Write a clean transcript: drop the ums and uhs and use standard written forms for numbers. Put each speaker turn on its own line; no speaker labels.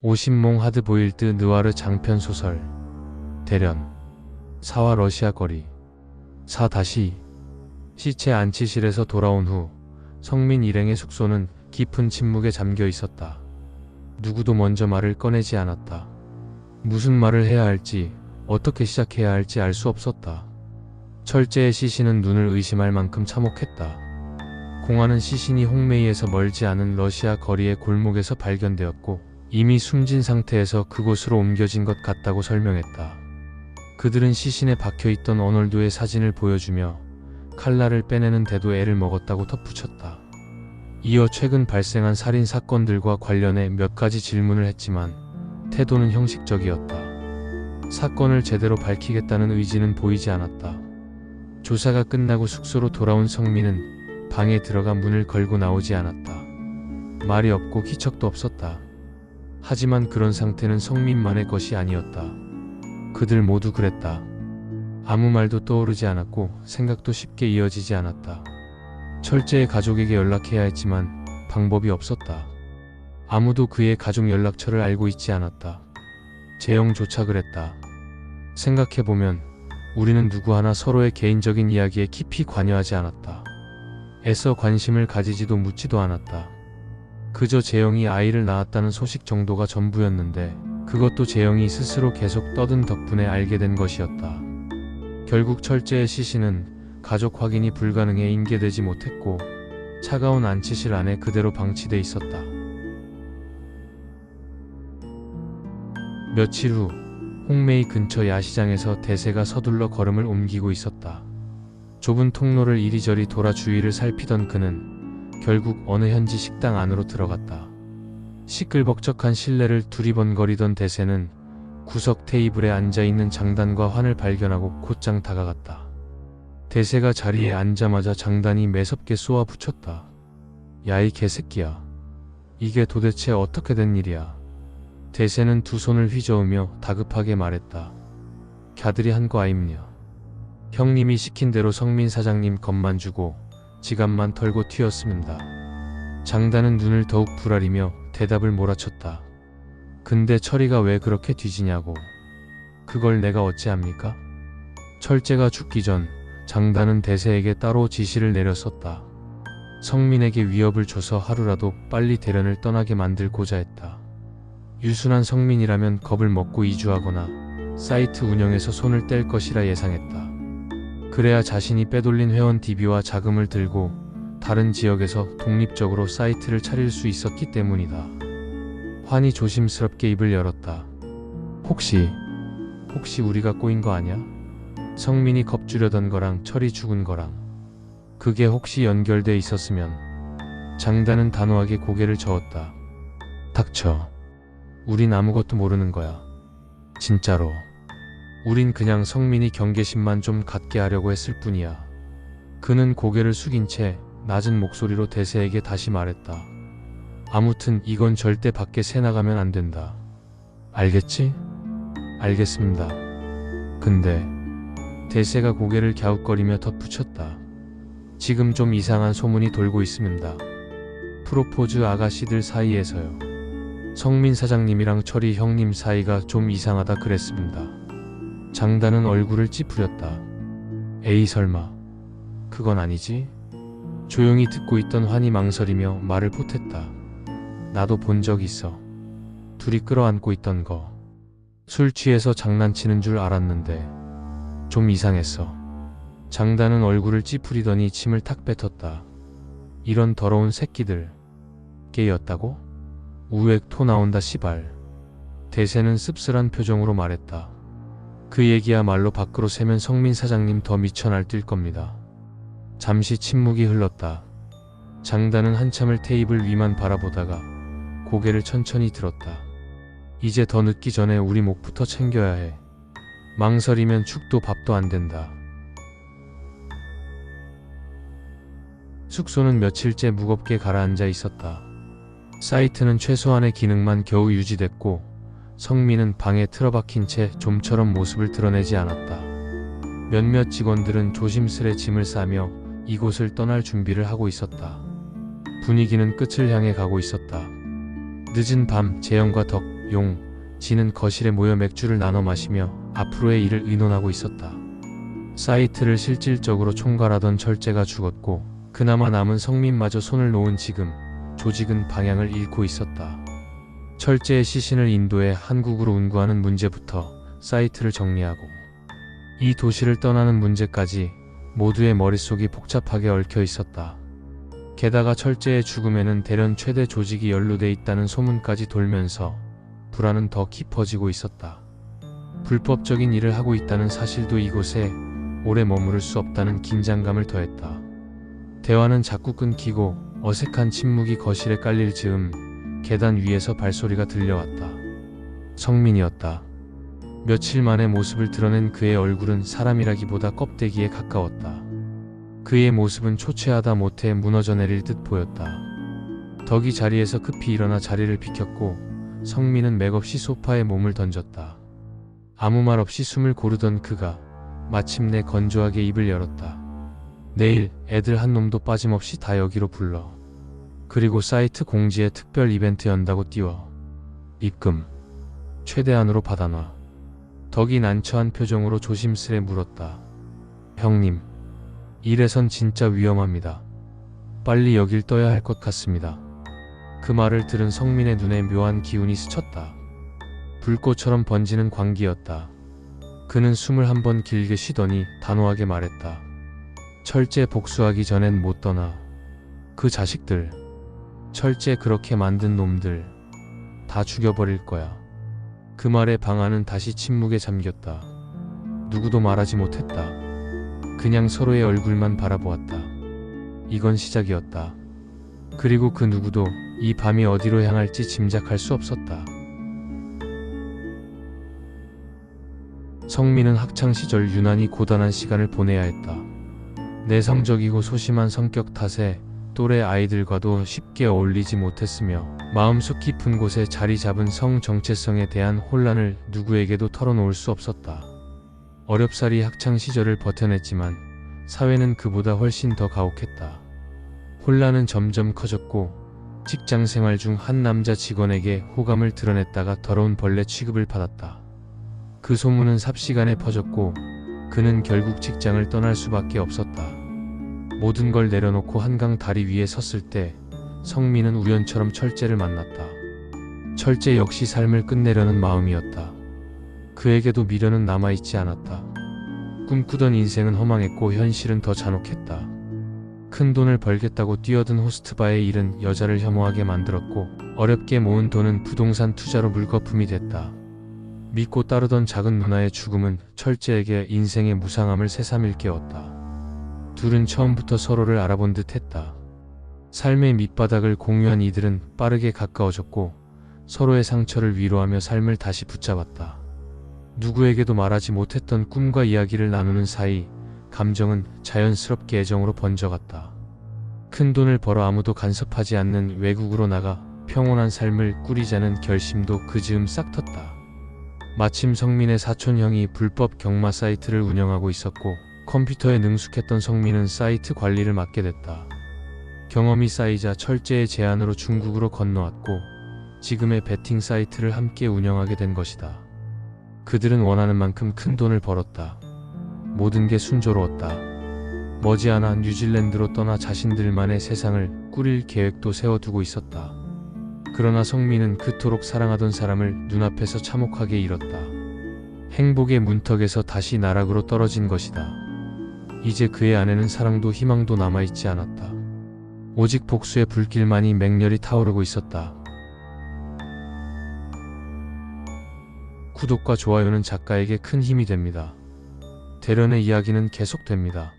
오신몽 하드보일드 느와르 장편 소설 대련 사와 러시아 거리 4-2 시체 안치실에서 돌아온 후 성민 일행의 숙소는 깊은 침묵에 잠겨 있었다. 누구도 먼저 말을 꺼내지 않았다. 무슨 말을 해야 할지, 어떻게 시작해야 할지 알 수 없었다. 철제의 시신은 눈을 의심할 만큼 참혹했다. 공안은 시신이 홍메이에서 멀지 않은 러시아 거리의 골목에서 발견되었고 이미 숨진 상태에서 그곳으로 옮겨진 것 같다고 설명했다. 그들은 시신에 박혀있던 어널도의 사진을 보여주며 칼날을 빼내는 데도 애를 먹었다고 덧붙였다. 이어 최근 발생한 살인 사건들과 관련해 몇 가지 질문을 했지만 태도는 형식적이었다. 사건을 제대로 밝히겠다는 의지는 보이지 않았다. 조사가 끝나고 숙소로 돌아온 성민은 방에 들어가 문을 걸고 나오지 않았다. 말이 없고 기척도 없었다. 하지만 그런 상태는 성민만의 것이 아니었다. 그들 모두 그랬다. 아무 말도 떠오르지 않았고 생각도 쉽게 이어지지 않았다. 철제의 가족에게 연락해야 했지만 방법이 없었다. 아무도 그의 가족 연락처를 알고 있지 않았다. 재영조차 그랬다. 생각해보면 우리는 누구 하나 서로의 개인적인 이야기에 깊이 관여하지 않았다. 애써 관심을 가지지도 묻지도 않았다. 그저 재영이 아이를 낳았다는 소식 정도가 전부였는데 그것도 재영이 스스로 계속 떠든 덕분에 알게 된 것이었다. 결국 철제의 시신은 가족 확인이 불가능해 인계되지 못했고 차가운 안치실 안에 그대로 방치돼 있었다. 며칠 후 홍메이 근처 야시장에서 대세가 서둘러 걸음을 옮기고 있었다. 좁은 통로를 이리저리 돌아 주위를 살피던 그는 결국 어느 현지 식당 안으로 들어갔다. 시끌벅적한 실내를 두리번거리던 대세는 구석 테이블에 앉아있는 장단과 환을 발견하고 곧장 다가갔다. 대세가 자리에 앉자마자 장단이 매섭게 쏘아붙였다. 야, 이 개새끼야. 이게 도대체 어떻게 된 일이야. 대세는 두 손을 휘저으며 다급하게 말했다. 갸들이 한 거 아임냐. 형님이 시킨 대로 성민 사장님 겁만 주고 지갑만 털고 튀었습니다. 장단은 눈을 더욱 부라리며 대답을 몰아쳤다. 근데 철이가 왜 그렇게 뒤지냐고. 그걸 내가 어찌합니까? 철제가 죽기 전 장단은 대세에게 따로 지시를 내렸었다. 성민에게 위협을 줘서 하루라도 빨리 대련을 떠나게 만들고자 했다. 유순한 성민이라면 겁을 먹고 이주하거나 사이트 운영에서 손을 뗄 것이라 예상했다. 그래야 자신이 빼돌린 회원 DB와 자금을 들고 다른 지역에서 독립적으로 사이트를 차릴 수 있었기 때문이다. 환이 조심스럽게 입을 열었다. 혹시 우리가 꼬인 거 아냐? 성민이 겁주려던 거랑 철이 죽은 거랑 그게 혹시 연결돼 있었으면. 장단은 단호하게 고개를 저었다. 닥쳐. 우린 아무것도 모르는 거야. 진짜로. 우린 그냥 성민이 경계심만 좀 갖게 하려고 했을 뿐이야. 그는 고개를 숙인 채 낮은 목소리로 대세에게 다시 말했다. 아무튼 이건 절대 밖에 새나가면 안 된다. 알겠지? 알겠습니다. 근데 대세가 고개를 갸웃거리며 덧붙였다. 지금 좀 이상한 소문이 돌고 있습니다. 프로포즈 아가씨들 사이에서요. 성민 사장님이랑 철이 형님 사이가 좀 이상하다 그랬습니다. 장단은 얼굴을 찌푸렸다. 에이 설마. 그건 아니지? 조용히 듣고 있던 환이 망설이며 말을 보탰다. 나도 본 적 있어. 둘이 끌어안고 있던 거. 술 취해서 장난치는 줄 알았는데 좀 이상했어. 장단은 얼굴을 찌푸리더니 침을 탁 뱉었다. 이런 더러운 새끼들. 게이였다고? 우엑 토 나온다 씨발. 대세는 씁쓸한 표정으로 말했다. 그 얘기야말로 밖으로 새면 성민 사장님 더 미쳐 날뛸 겁니다. 잠시 침묵이 흘렀다. 장단은 한참을 테이블 위만 바라보다가 고개를 천천히 들었다. 이제 더 늦기 전에 우리 목부터 챙겨야 해. 망설이면 죽도 밥도 안 된다. 숙소는 며칠째 무겁게 가라앉아 있었다. 사이트는 최소한의 기능만 겨우 유지됐고 성민은 방에 틀어박힌 채 좀처럼 모습을 드러내지 않았다. 몇몇 직원들은 조심스레 짐을 싸며 이곳을 떠날 준비를 하고 있었다. 분위기는 끝을 향해 가고 있었다. 늦은 밤 재영과 덕, 용, 진은 거실에 모여 맥주를 나눠 마시며 앞으로의 일을 의논하고 있었다. 사이트를 실질적으로 총괄하던 철재가 죽었고 그나마 남은 성민마저 손을 놓은 지금 조직은 방향을 잃고 있었다. 철재의 시신을 인도해 한국으로 운구하는 문제부터 사이트를 정리하고 이 도시를 떠나는 문제까지 모두의 머릿속이 복잡하게 얽혀 있었다. 게다가 철재의 죽음에는 대련 최대 조직이 연루돼 있다는 소문까지 돌면서 불안은 더 깊어지고 있었다. 불법적인 일을 하고 있다는 사실도 이곳에 오래 머무를 수 없다는 긴장감을 더했다. 대화는 자꾸 끊기고 어색한 침묵이 거실에 깔릴 즈음 계단 위에서 발소리가 들려왔다. 성민이었다. 며칠 만에 모습을 드러낸 그의 얼굴은 사람이라기보다 껍데기에 가까웠다. 그의 모습은 초췌하다 못해 무너져 내릴 듯 보였다. 덕이 자리에서 급히 일어나 자리를 비켰고 성민은 맥없이 소파에 몸을 던졌다. 아무 말 없이 숨을 고르던 그가 마침내 건조하게 입을 열었다. 내일 애들 한 놈도 빠짐없이 다 여기로 불러. 그리고 사이트 공지에 특별 이벤트 연다고 띄워. 입금 최대한으로 받아놔. 덕이 난처한 표정으로 조심스레 물었다. 형님, 이래선 진짜 위험합니다. 빨리 여길 떠야 할 것 같습니다. 그 말을 들은 성민의 눈에 묘한 기운이 스쳤다. 불꽃처럼 번지는 광기였다. 그는 숨을 한 번 길게 쉬더니 단호하게 말했다. 철재 복수하기 전엔 못 떠나. 그 자식들, 철재 그렇게 만든 놈들 다 죽여버릴 거야. 그 말에 방 안은 다시 침묵에 잠겼다. 누구도 말하지 못했다. 그냥 서로의 얼굴만 바라보았다. 이건 시작이었다. 그리고 그 누구도 이 밤이 어디로 향할지 짐작할 수 없었다. 성민은 학창시절 유난히 고단한 시간을 보내야 했다. 내성적이고 소심한 성격 탓에 또래 아이들과도 쉽게 어울리지 못했으며 마음속 깊은 곳에 자리 잡은 성 정체성에 대한 혼란을 누구에게도 털어놓을 수 없었다. 어렵사리 학창시절을 버텨냈지만 사회는 그보다 훨씬 더 가혹했다. 혼란은 점점 커졌고 직장생활 중 한 남자 직원에게 호감을 드러냈다가 더러운 벌레 취급을 받았다. 그 소문은 삽시간에 퍼졌고 그는 결국 직장을 떠날 수밖에 없었다. 모든 걸 내려놓고 한강 다리 위에 섰을 때 성민은 우연처럼 철재를 만났다. 철재 역시 삶을 끝내려는 마음이었다. 그에게도 미련은 남아있지 않았다. 꿈꾸던 인생은 허망했고 현실은 더 잔혹했다. 큰 돈을 벌겠다고 뛰어든 호스트바의 일은 여자를 혐오하게 만들었고 어렵게 모은 돈은 부동산 투자로 물거품이 됐다. 믿고 따르던 작은 누나의 죽음은 철재에게 인생의 무상함을 새삼 일깨웠다. 둘은 처음부터 서로를 알아본 듯 했다. 삶의 밑바닥을 공유한 이들은 빠르게 가까워졌고 서로의 상처를 위로하며 삶을 다시 붙잡았다. 누구에게도 말하지 못했던 꿈과 이야기를 나누는 사이 감정은 자연스럽게 애정으로 번져갔다. 큰 돈을 벌어 아무도 간섭하지 않는 외국으로 나가 평온한 삶을 꾸리자는 결심도 그 즈음 싹 텄다. 마침 성민의 사촌 형이 불법 경마 사이트를 운영하고 있었고 컴퓨터에 능숙했던 성민은 사이트 관리를 맡게 됐다. 경험이 쌓이자 철재의 제안으로 중국으로 건너왔고 지금의 베팅 사이트를 함께 운영하게 된 것이다. 그들은 원하는 만큼 큰 돈을 벌었다. 모든 게 순조로웠다. 머지않아 뉴질랜드로 떠나 자신들만의 세상을 꾸릴 계획도 세워두고 있었다. 그러나 성민은 그토록 사랑하던 사람을 눈앞에서 참혹하게 잃었다. 행복의 문턱에서 다시 나락으로 떨어진 것이다. 이제 그의 안에는 사랑도 희망도 남아있지 않았다. 오직 복수의 불길만이 맹렬히 타오르고 있었다. 구독과 좋아요는 작가에게 큰 힘이 됩니다. 대련의 이야기는 계속됩니다.